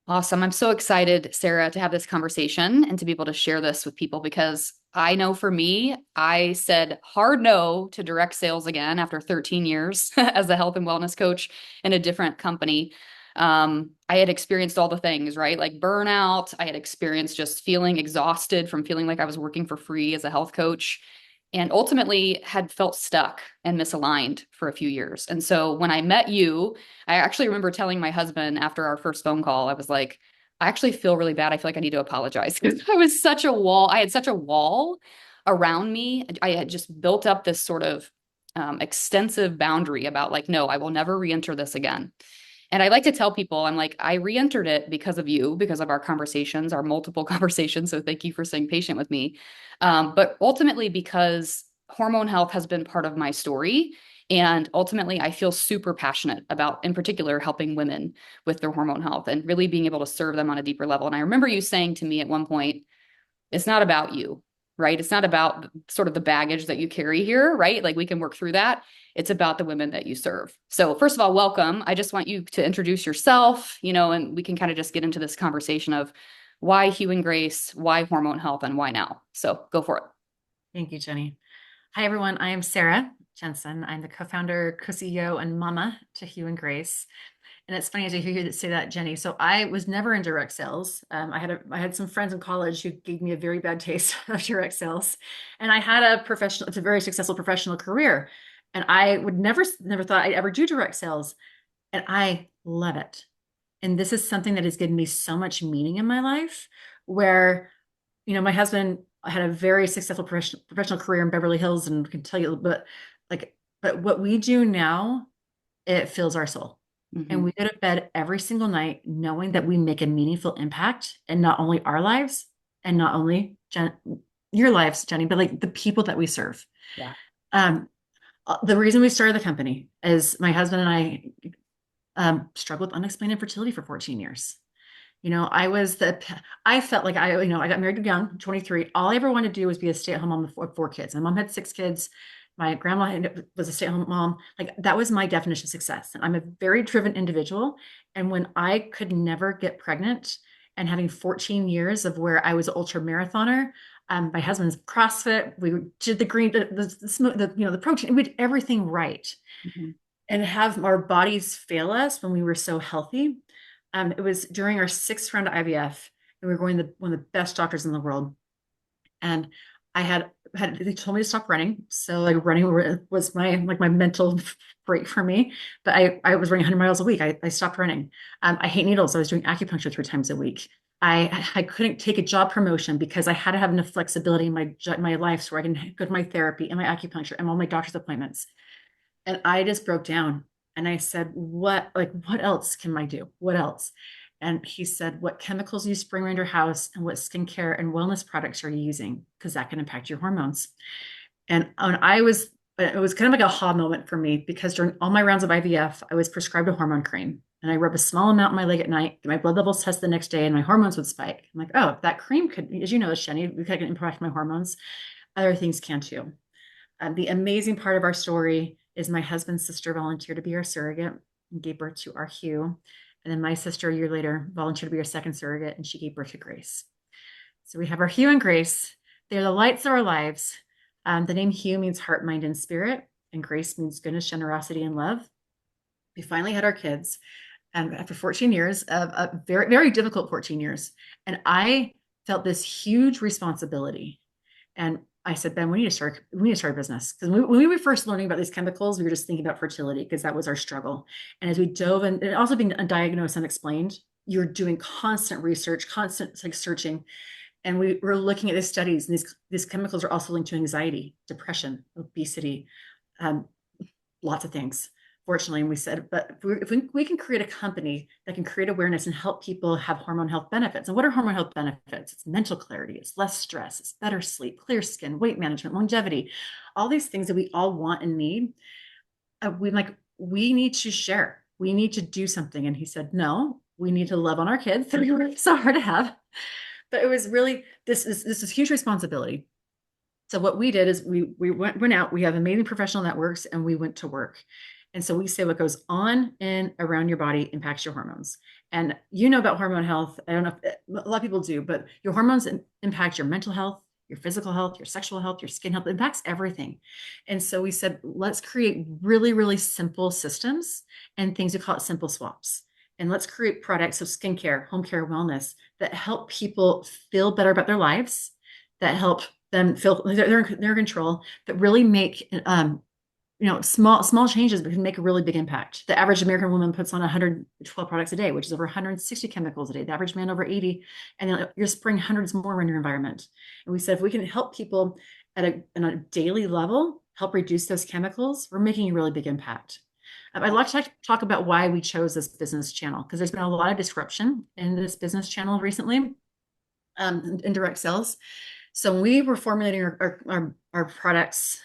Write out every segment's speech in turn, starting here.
Awesome. I'm so excited, Sarah, to have this conversation and to be able to share this with people because I know for me, I said hard no to direct sales again after 13 years as a health and wellness coach in a different company. I had experienced all the things, right? Like burnout. I had experienced just feeling exhausted from feeling like I was working for free as a health coach and ultimately had felt stuck and misaligned for a few years. And so when I met you, I actually remember telling my husband after our first phone call, I was like, I actually feel really bad. I feel like I need to apologize because I was such a wall. I had such a wall around me. I had just built up this sort of extensive boundary about like, no, I will never re-enter this again. And I like to tell people, I'm like, I re-entered it because of you, because of our conversations, our multiple conversations. So thank you for staying patient with me. But ultimately, because hormone health has been part of my story. And ultimately, I feel super passionate about, in particular, helping women with their hormone health and really being able to serve them on a deeper level. And I remember you saying to me at one point, it's not about you, right? It's not about sort of the baggage that you carry here, right? Like we can work through that. It's about the women that you serve. So, first of all, welcome. I just want you to introduce yourself, and we can kind of just get into this conversation of why Hugh and Grace, why hormone health, and why now. So, go for it. Thank you, Jenny. Hi, everyone. I am Sara Jensen. I'm the co-founder, co-CEO, and mama to Hugh and Grace. And it's funny to hear you say that, Jenny. So I was never in direct sales. I had some friends in college who gave me a very bad taste of direct sales, and I had it's a very successful professional career, and I would never thought I'd ever do direct sales, and I love it. And this is something that has given me so much meaning in my life, where my husband had a very successful professional career in Beverly Hills and can tell you, but what we do now, it fills our soul. And Mm-hmm. we go to bed every single night knowing that we make a meaningful impact in not only our lives and not only your lives, Jenny, but like the people that we serve. Yeah. Um, the reason we started the company is my husband and I struggled with unexplained infertility for 14 years. I felt like I got married young, 23. All I ever wanted to do was be a stay-at-home mom with four kids. My mom had six kids. My grandma was a stay-at-home mom. Like that was my definition of success. And I'm a very driven individual. And when I could never get pregnant and having 14 years of where I was an ultra marathoner, my husband's CrossFit, we did the green, the protein, we did everything right. Mm-hmm. And have our bodies fail us when we were so healthy. It was during our sixth round of IVF, and we were going to one of the best doctors in the world. And I had they told me to stop running. So like running was my mental break for me. But I was running 100 miles a week. I stopped running. I hate needles. I was doing acupuncture 3 times a week. I couldn't take a job promotion because I had to have enough flexibility in my life so I can go to my therapy and my acupuncture and all my doctor's appointments. And I just broke down and I said, what else can I do? What else? And he said, what chemicals you spray around your house and what skincare and wellness products are you using? Because that can impact your hormones. And it was kind of like a aha moment for me because during all my rounds of IVF, I was prescribed a hormone cream. And I rub a small amount on my leg at night, get my blood levels test the next day, and my hormones would spike. I'm like, oh, that cream could, as you know, Shani, it can impact my hormones. Other things can too. The amazing part of our story is my husband's sister volunteered to be our surrogate and gave birth to our Hugh. And then my sister, a year later, volunteered to be our second surrogate, and she gave birth to Grace. So we have our Hugh and Grace. They're the lights of our lives. The name Hugh means heart, mind, and spirit, and Grace means goodness, generosity, and love. We finally had our kids after 14 years of a very, very difficult 14 years. And I felt this huge responsibility. And I said, Ben, we need to start a business. Because when we were first learning about these chemicals, we were just thinking about fertility because that was our struggle. And as we dove in, and also being undiagnosed, unexplained, you're doing constant research, constant like searching. And we were looking at these studies, and these chemicals are also linked to anxiety, depression, obesity, um, lots of things. Fortunately, and we said, but if we can create a company that can create awareness and help people have hormone health benefits. And what are hormone health benefits? It's mental clarity, it's less stress, it's better sleep, clear skin, weight management, longevity, all these things that we all want and need. We need to share. We need to do something. And he said, no, we need to love on our kids that we worked so hard to have. But it was really this is huge responsibility. So what we did is we went out. We have amazing professional networks, and we went to work. And so we say what goes on and around your body impacts your hormones. And you know about hormone health. I don't know if a lot of people do, but your hormones impact your mental health, your physical health, your sexual health, your skin health. It impacts everything. And so we said, let's create really, really simple systems and things. We call it simple swaps. And let's create products of skincare, home care, wellness that help people feel better about their lives, that help them feel like they're in control, that really make small changes but can make a really big impact. The average American woman puts on 112 products a day, which is over 160 chemicals a day. The average man over 80, and then you're spraying hundreds more in your environment. And we said if we can help people on a daily level, help reduce those chemicals, we're making a really big impact. I'd like to talk about why we chose this business channel because there's been a lot of disruption in this business channel recently, in direct sales. So when we were formulating our products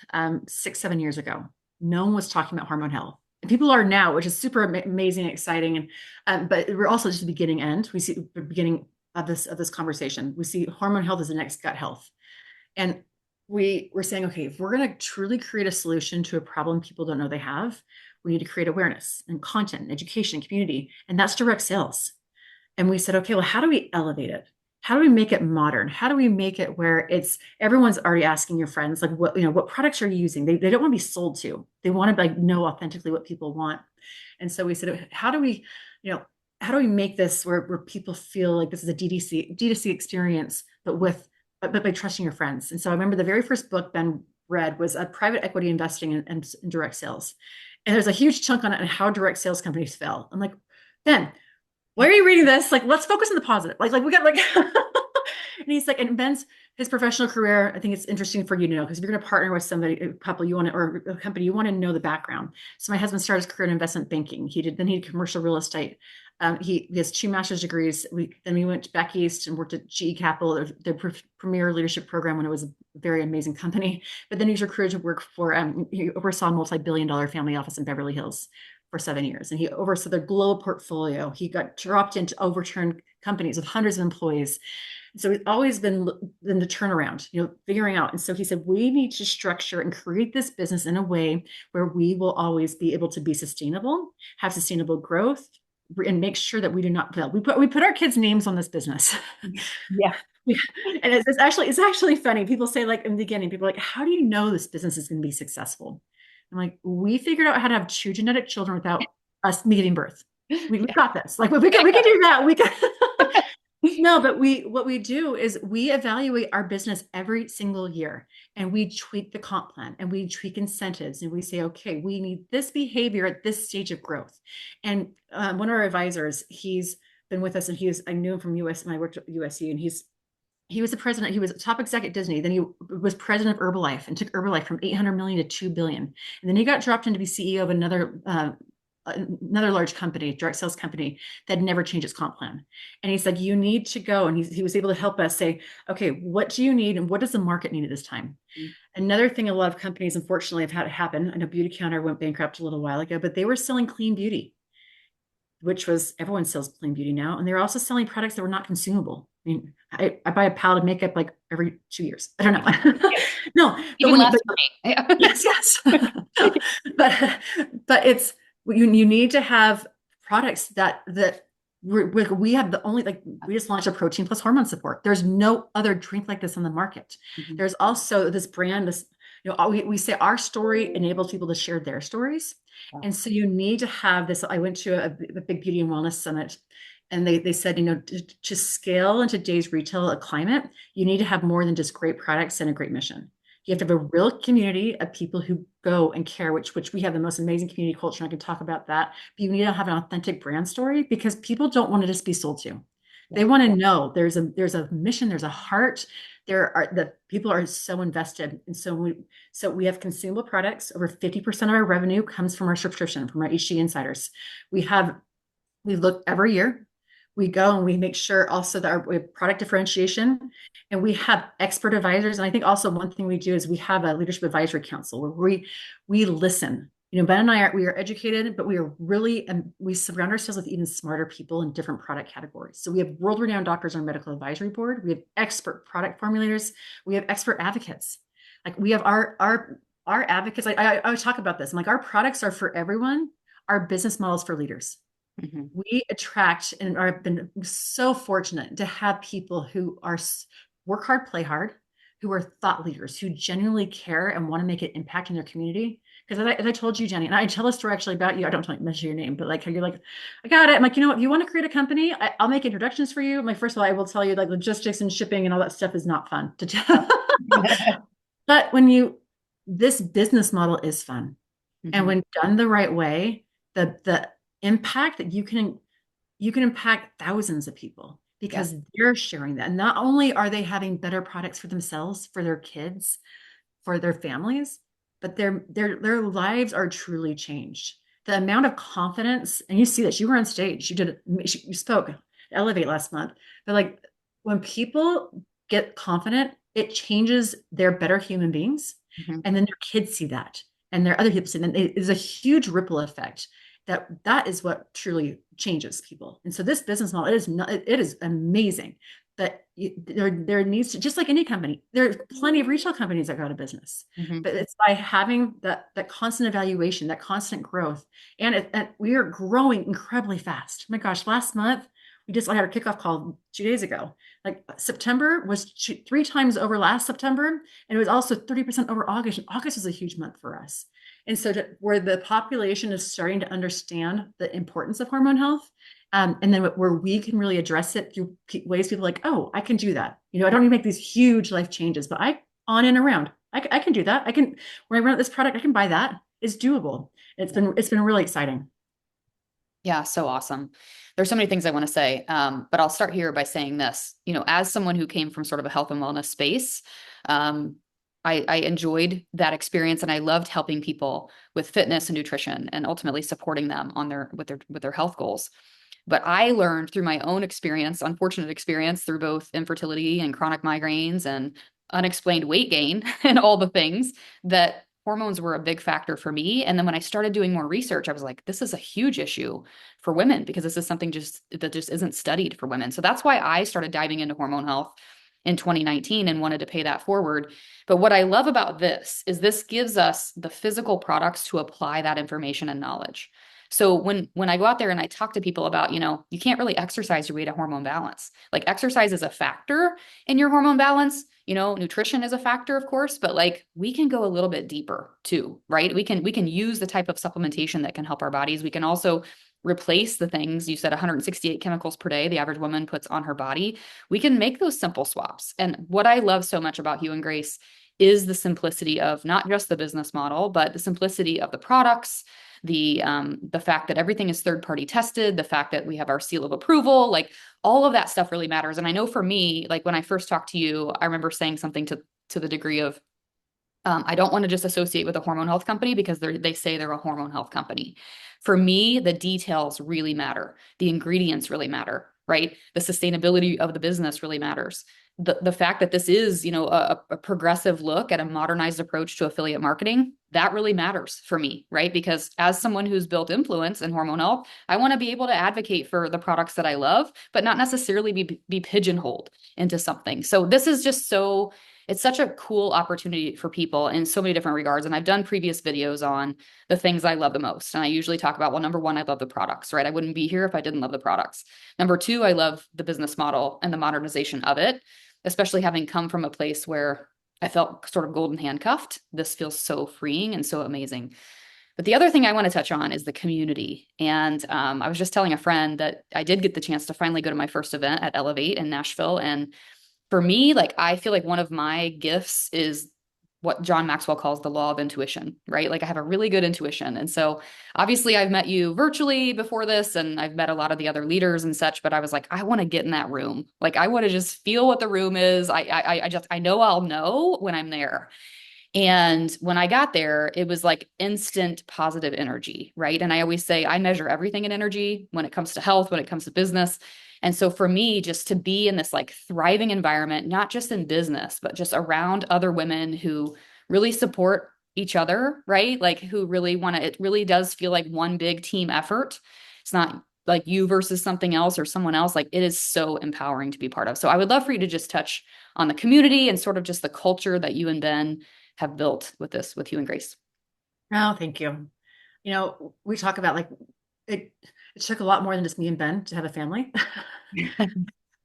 6, 7 years ago, no one was talking about hormone health. And people are now, which is super amazing and exciting. But we're also just the beginning end. We see the beginning of this conversation. We see hormone health as the next gut health. And we're saying, okay, if we're going to truly create a solution to a problem people don't know they have, we need to create awareness and content and education and community. And that's direct sales. And we said, okay, well, how do we elevate it? How do we make it modern? How do we make it where it's everyone's already asking your friends, like what products are you using? They don't want to be sold to. They want to like know authentically what people want. And so we said, how do we make this where people feel like this is a D2C experience, but by trusting your friends? And so I remember the very first book Ben read was a private equity investing in direct sales. And there's a huge chunk on it and how direct sales companies fail. I'm like, Ben, why are you reading this? Like, let's focus on the positive. Like we got like, and he's like, and Ben's his professional career. I think it's interesting for you to know because if you're going to partner with somebody, a couple, you want to, or a company, you want to know the background. So my husband started his career in investment banking. Then he did commercial real estate. He has 2 master's degrees. Then we went back east and worked at GE Capital, their premier leadership program when it was a very amazing company. But then he was recruited to work for, he oversaw a multi-billion-dollar family office in Beverly Hills for 7 years. And he oversaw their global portfolio. He got dropped into overturned companies with hundreds of employees. So he's always been in the turnaround, figuring out. And so he said, we need to structure and create this business in a way where we will always be able to be sustainable, have sustainable growth, and make sure that we do not fail. We put our kids' names on this business. Yeah. And it's actually funny. People say, like, in the beginning, people are like, how do you know this business is going to be successful? I'm like, we figured out how to have 2 genetic children without us giving birth. We got this. Like, we can do that. We can. No, but what we do is we evaluate our business every single year and we tweak the comp plan and we tweak incentives and we say, okay, we need this behavior at this stage of growth. And one of our advisors, he's been with us and I knew him from US and I worked at USU and he was the president. He was a top exec at Disney. Then he was president of Herbalife and took Herbalife from 800 million to 2 billion. And then he got dropped in to be CEO of another large company, direct sales company that never changed its comp plan. And he said, you need to go. And he was able to help us say, okay, what do you need? And what does the market need at this time? Mm-hmm. Another thing a lot of companies, unfortunately, have had happen. I know Beauty Counter went bankrupt a little while ago, but they were selling clean beauty, which was everyone sells clean beauty now. And they were also selling products that were not consumable. I mean, I buy a palette of makeup like every 2 years. I don't know. No, even less for me. Yeah. Yes. but it's, you need to have products that we have the only, like, we just launched a protein plus hormone support. There's no other drink like this on the market. Mm-hmm. There's also this brand, we say our story enables people to share their stories. Wow. And so you need to have this. I went to a big beauty and wellness summit and they said, to scale in today's retail climate, you need to have more than just great products and a great mission. You have to have a real community of people who go and care, which we have the most amazing community culture. I can talk about that. But you need to have an authentic brand story because people don't want to just be sold to. They want to know there's a mission, there's a heart. The people are so invested. And so we have consumable products. Over 50% of our revenue comes from our subscription, from our HD Insiders. We look every year. We go and we make sure also that we have product differentiation and we have expert advisors. And I think also one thing we do is we have a leadership advisory council where we listen. Ben and we are educated, but we are really, we surround ourselves with even smarter people in different product categories. So we have world-renowned doctors on our medical advisory board. We have expert product formulators. We have expert advocates. Like we have our our advocates, I always talk about this. I'm like, our products are for everyone. Our business models for leaders. Mhm. We attract and are been so fortunate to have people who are work hard, play hard, who are thought leaders, who genuinely care and want to make an impact in their community. Because as I told you, Jenny, and I tell a story actually about you. I don't mention your name, but like how you're like, I got it. I'm like, you know what? If you want to create a company, I'll make introductions for you. My first of all, I will tell you like logistics and shipping and all that stuff is not fun to tell. But this business model is fun. And Mhm. when done the right way, the impact that you can impact thousands of people Yeah. because they're sharing that. And not only are they having better products for themselves, for their kids, for their families, but their lives are truly changed. The amount of confidence, and you see this, you were on stage, you spoke at Elevate last month. But like when people get confident, it changes they're better human beings. Mhm. And then their kids see that, and their other people see that. And it is a huge ripple effect that is what truly changes people. And so this business model, it is amazing. But there needs to, just like any company, there are plenty of retail companies that go out of business. Mhm. But it's by having that constant evaluation, that constant growth, and we are growing incredibly fast. Oh my gosh, last month I had a kickoff call 2 days ago. Like September was 3 times over last September, and it was also 30% over August. And August is a huge month for us. And so, where the population is starting to understand the importance of hormone health, and then where we can really address it through ways people are like, oh, I can do that. I don't need to make these huge life changes, but I on and around, I can do that. I can when I run this product, I can buy that. It's doable. It's been really exciting. Yeah, so awesome. There's so many things I want to say, but I'll start here by saying this. As someone who came from sort of a health and wellness space, um, I enjoyed that experience, and I loved helping people with fitness and nutrition, and ultimately supporting them on their health goals. But I learned through my own experience, unfortunate experience, through both infertility and chronic migraines and unexplained weight gain and all the things, that hormones were a big factor for me. And then when I started doing more research, I was like, this is a huge issue for women because this is something that just isn't studied for women. So that's why I started diving into hormone health in 2019 and wanted to pay that forward. But what I love about this is this gives us the physical products to apply that information and knowledge. So when I go out there and I talk to people about, you can't really exercise your way to hormone balance. Like exercise is a factor in your hormone balance. Nutrition is a factor, of course, but like we can go a little bit deeper too, right? We can use the type of supplementation that can help our bodies. We can also replace the things you said 168 chemicals per day the average woman puts on her body. We can make those simple swaps. And what I love so much about Hugh and Grace is the simplicity of not just the business model, but the simplicity of the products, the fact that everything is third party tested, the fact that we have our seal of approval, like all of that stuff really matters. And I know for me, like when I first talked to you, I remember saying something to the degree of I don't want to just associate with a hormone health company because they say they're a hormone health company. For me, the details really matter. The ingredients really matter, right? The sustainability of the business really matters. The fact that this is, a progressive look at a modernized approach to affiliate marketing, that really matters for me, right? Because as someone who's built influence in hormone health, I want to be able to advocate for the products that I love, but not necessarily be pigeonholed into something. So this is just it's such a cool opportunity for people in so many different regards. And I've done previous videos on the things I love the most. And I usually talk about, well, number one, I love the products, right? I wouldn't be here if I didn't love the products. Number two, I love the business model and the modernization of it, especially having come from a place where I felt sort of golden handcuffed. This feels so freeing and so amazing. But the other thing I want to touch on is the community. And I was just telling a friend that I did get the chance to finally go to my first event at Elevate in Nashville. And for me, like I feel like one of my gifts is what John Maxwell calls the law of intuition, right? Like I have a really good intuition. And so obviously I've met you virtually before this and I've met a lot of the other leaders and such, but I was like, I want to get in that room. Like I want to just feel what the room is. I know I'll know when I'm there. And when I got there, it was like instant positive energy, right? And I always say I measure everything in energy when it comes to health, when it comes to business. And so for me, just to be in this like thriving environment, not just in business, but just around other women who really support each other, right? Like who really want to, it really does feel like one big team effort. It's not like you versus something else or someone else. Like it is so empowering to be part of. So I would love for you to just touch on the community and sort of just the culture that you and Ben have built with this, with Hugh and Grace. Oh, thank you. We talk about like it took a lot more than just me and Ben to have a family.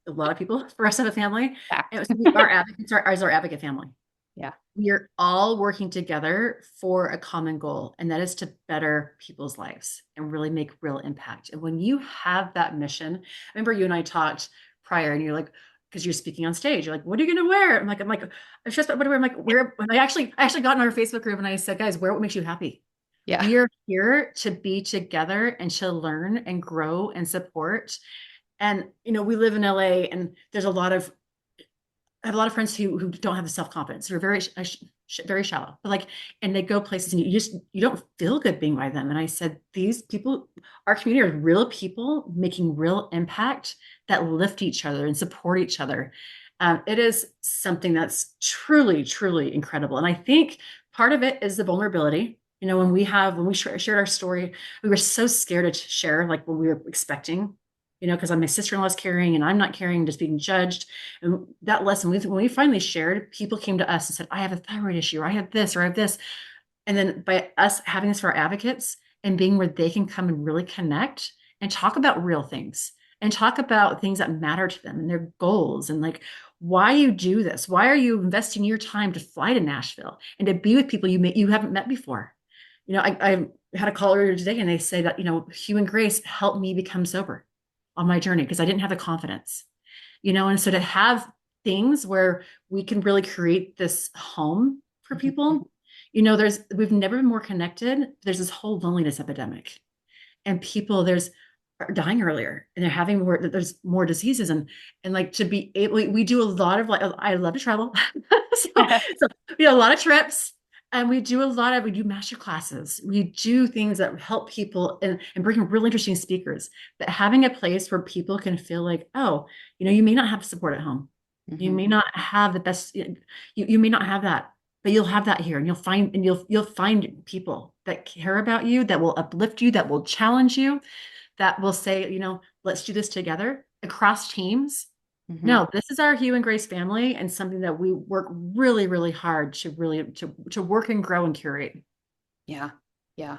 A lot of people for us to have a family. Fact. And so we our advocates are as our advocate family. Yeah. We are all working together for a common goal, and that is to better people's lives and really make real impact. And when you have that mission, I remember you and I talked prior, and you're like, because you're speaking on stage, you're like, "What are you going to wear?" I'm stressed about what do I wear? I'm like, "Where?" When I actually got in our Facebook group and I said, "Guys, wear what makes you happy." Yeah. We are here to be together and to learn and grow and support. And we live in LA, and there's a lot of I have a lot of friends who don't have the self confidence. They're very shallow, but like, and they go places, and you don't feel good being by them. And I said, these people, our community are real people making real impact that lift each other and support each other. It is something that's truly, truly incredible. And I think part of it is the vulnerability. When we shared our story, we were so scared to share like what we were expecting, because my sister-in-law's carrying and I'm not carrying, just being judged. And that lesson, when we finally shared, people came to us and said, I have a thyroid issue, or I have this, or I have this. And then by us having this for our advocates and being where they can come and really connect and talk about real things and talk about things that matter to them and their goals and like why you do this. Why are you investing your time to fly to Nashville and to be with people you haven't met before? I had a call earlier today and they say that, Hugh and Grace helped me become sober on my journey because I didn't have the confidence, and so to have things where we can really create this home for people, we've never been more connected. There's this whole loneliness epidemic, and people are dying earlier, and there's more diseases, and like to be able, we do a lot of like I love to travel, so we do a lot of trips. And we do master classes. We do things that help people and bring in really interesting speakers. But having a place where people can feel like, oh, you may not have support at home. You Hmm. may not have the best, you may not have that, but you'll have that here. And you'll find people that care about you, that will uplift you, that will challenge you, that will say, let's do this together across teams. Hmm. No, this is our Hugh and Grace family, and something that we work really, really hard to work and grow and curate. Yeah. Yeah.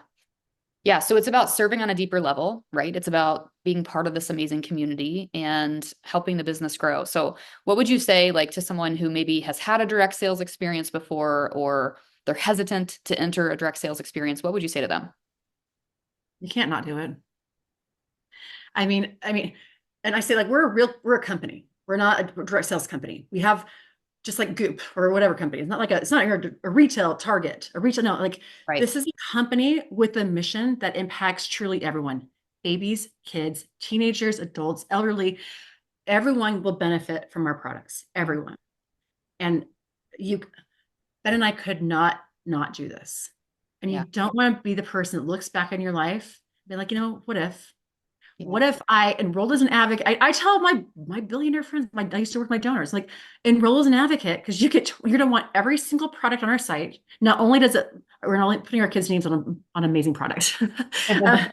Yeah. So it's about serving on a deeper level, right? It's about being part of this amazing community and helping the business grow. So what would you say like to someone who maybe has had a direct sales experience before, or they're hesitant to enter a direct sales experience? What would you say to them? You can't not do it. I mean, and I say like we're a company. We're not a direct sales company. We have just like Goop or whatever company. It's not a retail Target, a retail, no, like Right. this is a company with a mission that impacts truly everyone. Babies, kids, teenagers, adults, elderly, everyone will benefit from our products. Everyone. And you Ben and I could not do this. And you Yeah. don't want to be the person that looks back on your life, be like, what if? Yeah. What if I enrolled as an advocate? I tell my billionaire friends, I used to work with my donors, like enroll as an advocate because you're gonna want every single product on our site. Not only we're not only putting our kids' names on amazing products, uh,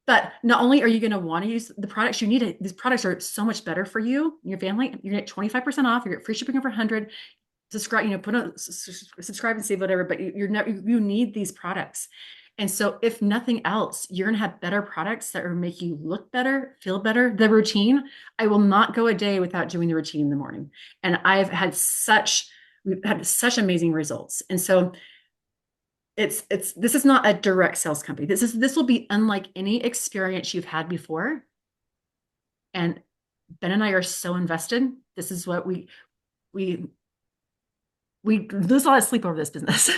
but not only are you gonna want to use the products you need, these products are so much better for you and your family. You're gonna get 25% off. You get free shipping over 100. Subscribe, subscribe and save whatever, but you need these products. And so if nothing else, you're going to have better products that will make you look better, feel better. The routine, I will not go a day without doing the routine in the morning. And we've had such amazing results. And so this is not a direct sales company. This will be unlike any experience you've had before. And Ben and I are so invested. This is what we lose a lot of sleep over this business.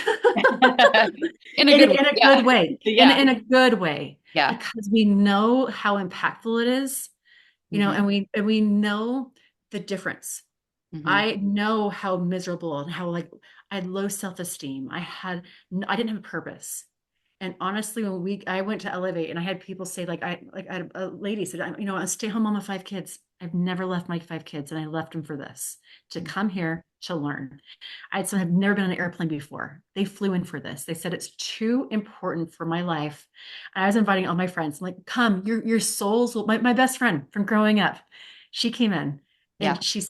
In a in, good way. in a Yeah. good way, Yeah. in a good way, Yeah. because we know how impactful it is, Hmm. and we know the difference. Hmm. I know how miserable and how like I had low self-esteem. I didn't have a purpose. And honestly, I went to Elevate and I had people say I had a lady said, a stay-home mom of 5 kids. I've never left my 5 kids, and I left them for this, to come here to learn. I had some have never been on an airplane before. They flew in for this. They said it's too important for my life. And I was inviting all my friends. I'm like, come, your souls will. My best friend from growing up, she came in Yeah. and she's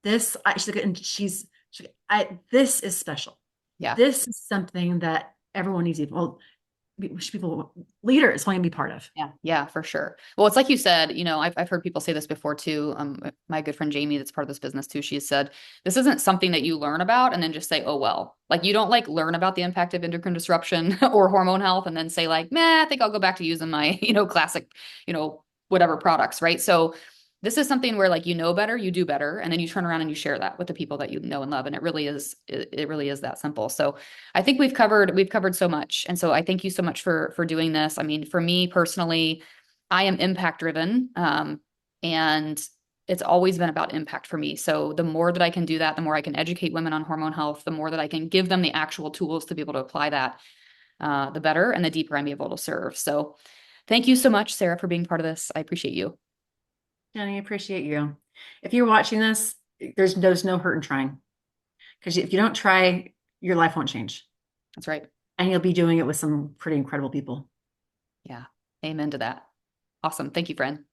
this. She's like, and this is special. Yeah. This is something that everyone needs. Well, people, leaders want to be part of. Yeah, yeah, for sure. Well, it's like you said, I've heard people say this before too. My good friend Jamie, that's part of this business too, she has said this isn't something that you learn about and then just say, oh well. Like you don't like learn about the impact of endocrine disruption or hormone health and then say like, meh, I think I'll go back to using my, classic, whatever products, right? So this is something where like better, you do better, and then you turn around and you share that with the people that you know and love. And it really is that simple. So I think we've covered so much. And so I thank you so much for doing this. I mean, for me personally, I am impact driven. And it's always been about impact for me. So the more that I can do that, the more I can educate women on hormone health, the more that I can give them the actual tools to be able to apply that, the better and the deeper I'm able to serve. So thank you so much, Sarah, for being part of this. I appreciate you. Jenny, I appreciate you. If you're watching this, there's no hurt in trying. Because if you don't try, your life won't change. That's right. And you'll be doing it with some pretty incredible people. Yeah. Amen to that. Awesome. Thank you, friend.